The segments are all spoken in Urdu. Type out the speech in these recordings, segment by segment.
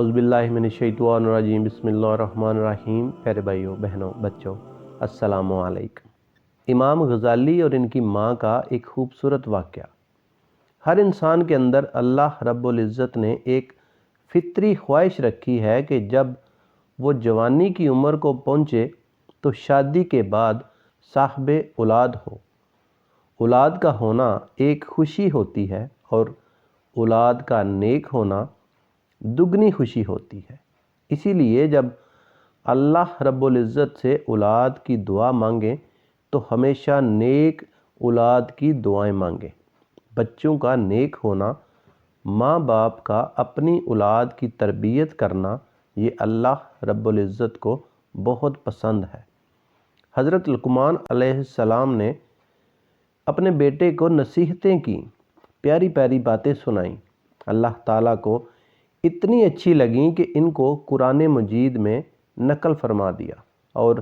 اعوذ باللہ من الشیطان الرجیم، بسم اللہ الرحمن الرحیم۔ پیارے بھائیوں، بہنوں، بچوں، السلام علیکم۔ امام غزالی اور ان کی ماں کا ایک خوبصورت واقعہ۔ ہر انسان کے اندر اللہ رب العزت نے ایک فطری خواہش رکھی ہے کہ جب وہ جوانی کی عمر کو پہنچے تو شادی کے بعد صاحب اولاد ہو۔ اولاد کا ہونا ایک خوشی ہوتی ہے اور اولاد کا نیک ہونا دگنی خوشی ہوتی ہے۔ اسی لیے جب اللہ رب العزت سے اولاد کی دعا مانگیں تو ہمیشہ نیک اولاد کی دعائیں مانگیں۔ بچوں کا نیک ہونا، ماں باپ کا اپنی اولاد کی تربیت کرنا، یہ اللہ رب العزت کو بہت پسند ہے۔ حضرت لقمان علیہ السلام نے اپنے بیٹے کو نصیحتیں کی، پیاری پیاری باتیں سنائیں۔ اللہ تعالیٰ کو اتنی اچھی لگیں کہ ان کو قرآن مجید میں نقل فرما دیا اور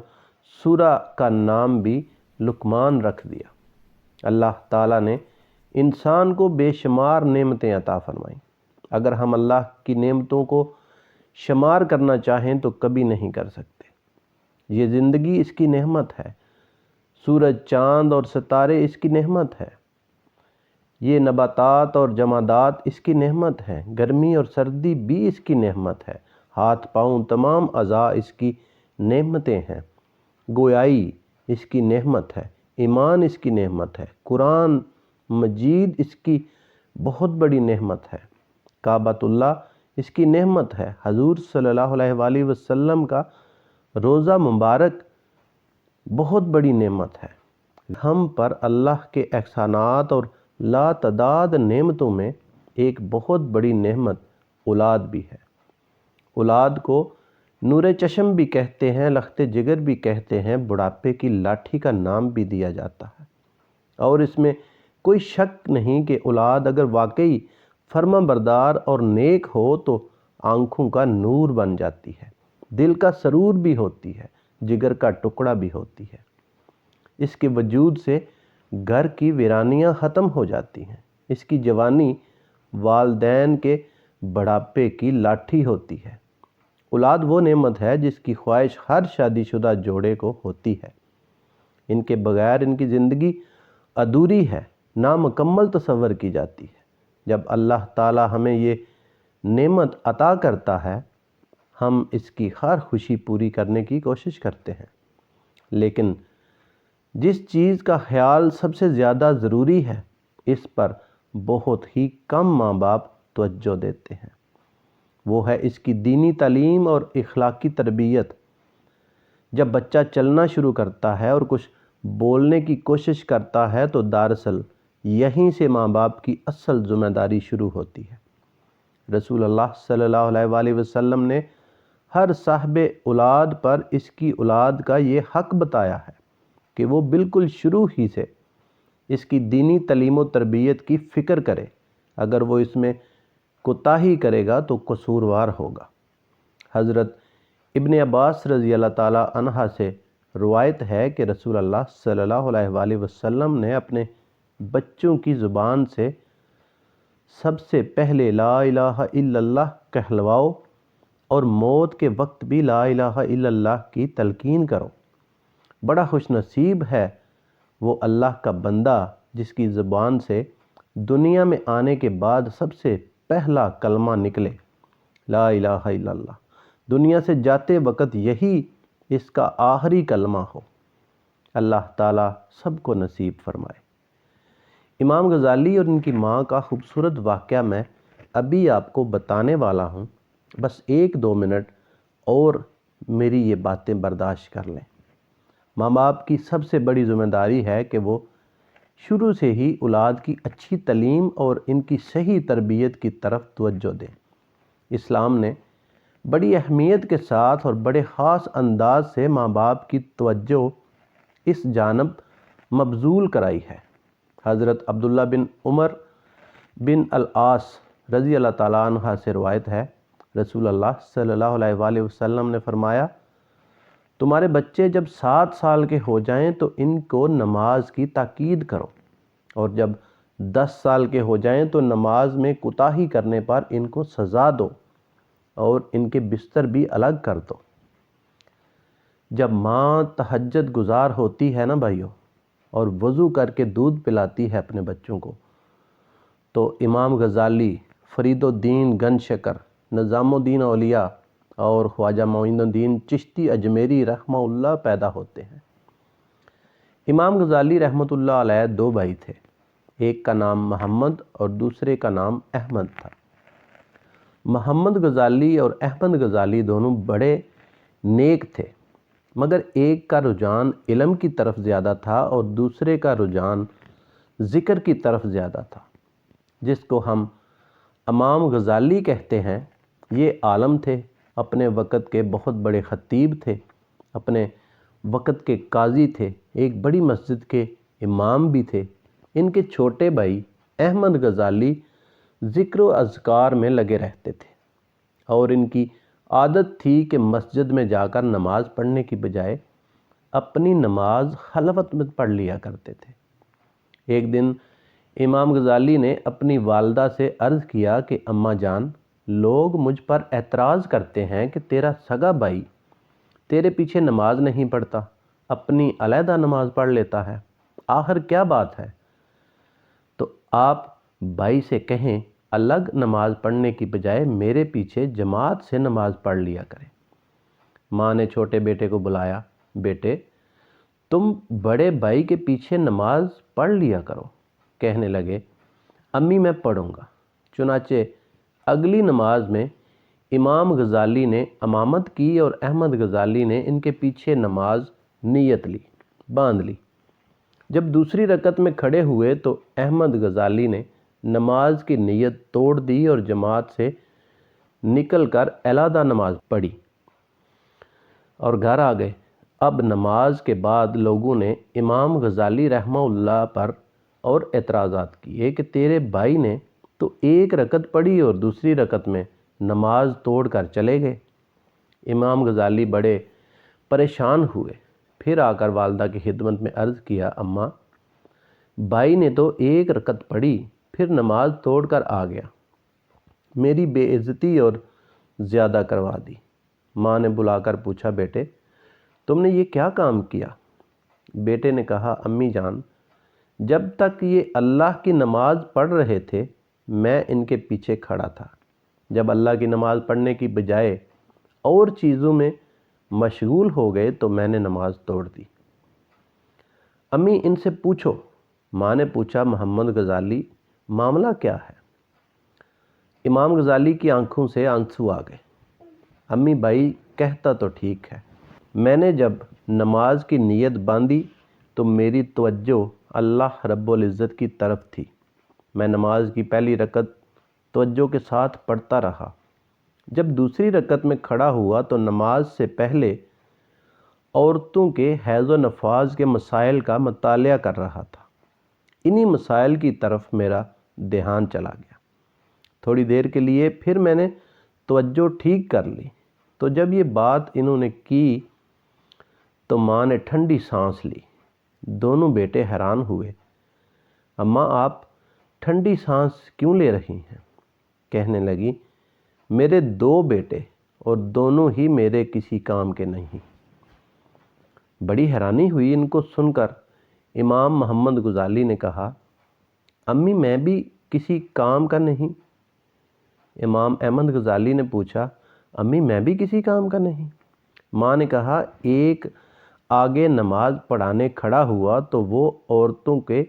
سورہ کا نام بھی لقمان رکھ دیا۔ اللہ تعالیٰ نے انسان کو بے شمار نعمتیں عطا فرمائیں۔ اگر ہم اللہ کی نعمتوں کو شمار کرنا چاہیں تو کبھی نہیں کر سکتے۔ یہ زندگی اس کی نعمت ہے، سورج، چاند اور ستارے اس کی نعمت ہے، یہ نباتات اور جمادات اس کی نعمت ہے، گرمی اور سردی بھی اس کی نعمت ہے، ہاتھ پاؤں تمام اعضاء اس کی نعمتیں ہیں، گویائی اس کی نعمت ہے، ایمان اس کی نعمت ہے، قرآن مجید اس کی بہت بڑی نعمت ہے، کعبۃ اللہ اس کی نعمت ہے، حضور صلی اللہ علیہ وآلہ وسلم کا روزہ مبارک بہت بڑی نعمت ہے۔ ہم پر اللہ کے احسانات اور لا تعداد نعمتوں میں ایک بہت بڑی نعمت اولاد بھی ہے۔ اولاد کو نور چشم بھی کہتے ہیں، لخت جگر بھی کہتے ہیں، بڑھاپے کی لاٹھی کا نام بھی دیا جاتا ہے۔ اور اس میں کوئی شک نہیں کہ اولاد اگر واقعی فرما بردار اور نیک ہو تو آنکھوں کا نور بن جاتی ہے، دل کا سرور بھی ہوتی ہے، جگر کا ٹکڑا بھی ہوتی ہے۔ اس کے وجود سے گھر کی ویرانیاں ختم ہو جاتی ہیں۔ اس کی جوانی والدین کے بڑھاپے کی لاٹھی ہوتی ہے۔ اولاد وہ نعمت ہے جس کی خواہش ہر شادی شدہ جوڑے کو ہوتی ہے۔ ان کے بغیر ان کی زندگی ادھوری ہے، نامکمل تصور کی جاتی ہے۔ جب اللہ تعالی ہمیں یہ نعمت عطا کرتا ہے، ہم اس کی ہر خوشی پوری کرنے کی کوشش کرتے ہیں، لیکن جس چیز کا خیال سب سے زیادہ ضروری ہے اس پر بہت ہی کم ماں باپ توجہ دیتے ہیں۔ وہ ہے اس کی دینی تعلیم اور اخلاقی تربیت۔ جب بچہ چلنا شروع کرتا ہے اور کچھ بولنے کی کوشش کرتا ہے تو دراصل یہیں سے ماں باپ کی اصل ذمہ داری شروع ہوتی ہے۔ رسول اللہ صلی اللہ علیہ وآلہ وسلم نے ہر صاحب اولاد پر اس کی اولاد کا یہ حق بتایا ہے کہ وہ بالکل شروع ہی سے اس کی دینی تعلیم و تربیت کی فکر کرے۔ اگر وہ اس میں کوتاہی کرے گا تو قصوروار ہوگا۔ حضرت ابن عباس رضی اللہ تعالی عنہ سے روایت ہے کہ رسول اللہ صلی اللہ علیہ وآلہ وسلم نے اپنے بچوں کی زبان سے سب سے پہلے لا الہ الا اللہ کہلواؤ اور موت کے وقت بھی لا الہ الا اللہ کی تلقین کرو۔ بڑا خوش نصیب ہے وہ اللہ کا بندہ جس کی زبان سے دنیا میں آنے کے بعد سب سے پہلا کلمہ نکلے، لا الہ الا اللہ، دنیا سے جاتے وقت یہی اس کا آخری کلمہ ہو۔ اللہ تعالیٰ سب کو نصیب فرمائے۔ امام غزالی اور ان کی ماں کا خوبصورت واقعہ میں ابھی آپ کو بتانے والا ہوں، بس 1-2 منٹ اور میری یہ باتیں برداشت کر لیں۔ ماں باپ کی سب سے بڑی ذمہ داری ہے کہ وہ شروع سے ہی اولاد کی اچھی تعلیم اور ان کی صحیح تربیت کی طرف توجہ دیں۔ اسلام نے بڑی اہمیت کے ساتھ اور بڑے خاص انداز سے ماں باپ کی توجہ اس جانب مبذول کرائی ہے۔ حضرت عبداللہ بن عمر بن العاص رضی اللہ تعالیٰ عنہ سے روایت ہے، رسول اللہ صلی اللہ علیہ وآلہ وسلم نے فرمایا، تمہارے بچے جب 7 سال کے ہو جائیں تو ان کو نماز کی تاکید کرو، اور جب 10 سال کے ہو جائیں تو نماز میں کوتاہی کرنے پر ان کو سزا دو، اور ان کے بستر بھی الگ کر دو۔ جب ماں تہجد گزار ہوتی ہے نا بھائیوں، اور وضو کر کے دودھ پلاتی ہے اپنے بچوں کو، تو امام غزالی، فرید الدین گنج شکر، نظام الدین اولیاء اور خواجہ معین الدین چشتی اجمیری رحمہ اللہ پیدا ہوتے ہیں۔ امام غزالی رحمۃ اللہ علیہ 2 بھائی تھے، ایک کا نام محمد اور دوسرے کا نام احمد تھا۔ محمد غزالی اور احمد غزالی دونوں بڑے نیک تھے، مگر ایک کا رجحان علم کی طرف زیادہ تھا اور دوسرے کا رجحان ذکر کی طرف زیادہ تھا، جس کو ہم امام غزالی کہتے ہیں۔ یہ عالم تھے، اپنے وقت کے بہت بڑے خطیب تھے، اپنے وقت کے قاضی تھے، ایک بڑی مسجد کے امام بھی تھے۔ ان کے چھوٹے بھائی احمد غزالی ذکر و اذکار میں لگے رہتے تھے، اور ان کی عادت تھی کہ مسجد میں جا کر نماز پڑھنے کی بجائے اپنی نماز خلوت میں پڑھ لیا کرتے تھے۔ ایک دن امام غزالی نے اپنی والدہ سے عرض کیا کہ اماں جان، لوگ مجھ پر اعتراض کرتے ہیں کہ تیرا سگا بھائی تیرے پیچھے نماز نہیں پڑھتا، اپنی علیحدہ نماز پڑھ لیتا ہے، آخر کیا بات ہے؟ تو آپ بھائی سے کہیں الگ نماز پڑھنے کی بجائے میرے پیچھے جماعت سے نماز پڑھ لیا کریں۔ ماں نے چھوٹے بیٹے کو بلایا، بیٹے تم بڑے بھائی کے پیچھے نماز پڑھ لیا کرو۔ کہنے لگے، امی میں پڑھوں گا۔ چنانچہ اگلی نماز میں امام غزالی نے امامت کی اور احمد غزالی نے ان کے پیچھے نماز نیت لی، باندھ لی۔ جب دوسری رکعت میں کھڑے ہوئے تو احمد غزالی نے نماز کی نیت توڑ دی اور جماعت سے نکل کر علیحدہ نماز پڑھی اور گھر آ گئے۔ اب نماز کے بعد لوگوں نے امام غزالی رحمہ اللہ پر اور اعتراضات کیے کہ تیرے بھائی نے تو ایک رکعت پڑھی اور دوسری رکعت میں نماز توڑ کر چلے گئے۔ امام غزالی بڑے پریشان ہوئے، پھر آ کر والدہ کی خدمت میں عرض کیا، اماں بھائی نے تو ایک رکعت پڑھی پھر نماز توڑ کر آ گیا، میری بے عزتی اور زیادہ کروا دی۔ ماں نے بلا کر پوچھا، بیٹے تم نے یہ کیا کام کیا؟ بیٹے نے کہا، امی جان جب تک یہ اللہ کی نماز پڑھ رہے تھے میں ان کے پیچھے کھڑا تھا، جب اللہ کی نماز پڑھنے کی بجائے اور چیزوں میں مشغول ہو گئے تو میں نے نماز توڑ دی۔ امی ان سے پوچھو۔ ماں نے پوچھا، محمد غزالی معاملہ کیا ہے؟ امام غزالی کی آنکھوں سے آنسو آ گئے۔ امی بھائی کہتا تو ٹھیک ہے، میں نے جب نماز کی نیت باندھی تو میری توجہ اللہ رب العزت کی طرف تھی، میں نماز کی پہلی رکعت توجہ کے ساتھ پڑھتا رہا۔ جب دوسری رکعت میں کھڑا ہوا تو نماز سے پہلے عورتوں کے حیض و نفاس کے مسائل کا مطالعہ کر رہا تھا، انہی مسائل کی طرف میرا دھیان چلا گیا۔ تھوڑی دیر کے لیے پھر میں نے توجہ ٹھیک کر لی، تو جب یہ بات انہوں نے کی تو ماں نے ٹھنڈی سانس لی۔ دونوں بیٹے حیران ہوئے، اماں آپ ٹھنڈی سانس کیوں لے رہی ہیں؟ کہنے لگی، میرے 2 بیٹے اور دونوں ہی میرے کسی کام کے نہیں۔ بڑی حیرانی ہوئی ان کو سن کر۔ امام محمد غزالی نے کہا، امی میں بھی کسی کام کا نہیں۔ امام احمد غزالی نے پوچھا، امی میں بھی کسی کام کا نہیں؟ ماں نے کہا، ایک آگے نماز پڑھانے کھڑا ہوا تو وہ عورتوں کے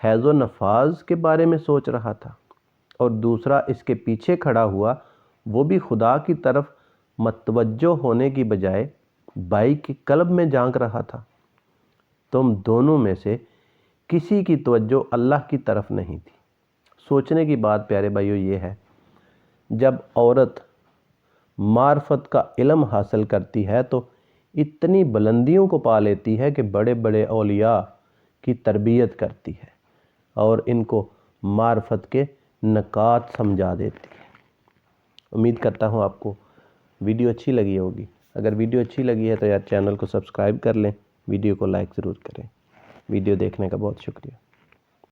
حیض و نفاس کے بارے میں سوچ رہا تھا، اور دوسرا اس کے پیچھے کھڑا ہوا وہ بھی خدا کی طرف متوجہ ہونے کی بجائے بھائی کے قلب میں جھانک رہا تھا۔ تم دونوں میں سے کسی کی توجہ اللہ کی طرف نہیں تھی۔ سوچنے کی بات پیارے بھائیو یہ ہے، جب عورت معرفت کا علم حاصل کرتی ہے تو اتنی بلندیوں کو پا لیتی ہے کہ بڑے بڑے اولیاء کی تربیت کرتی ہے اور ان کو معرفت کے نکات سمجھا دیتی ہے۔ امید کرتا ہوں آپ کو ویڈیو اچھی لگی ہوگی۔ اگر ویڈیو اچھی لگی ہے تو یار چینل کو سبسکرائب کر لیں، ویڈیو کو لائک ضرور کریں۔ ویڈیو دیکھنے کا بہت شکریہ۔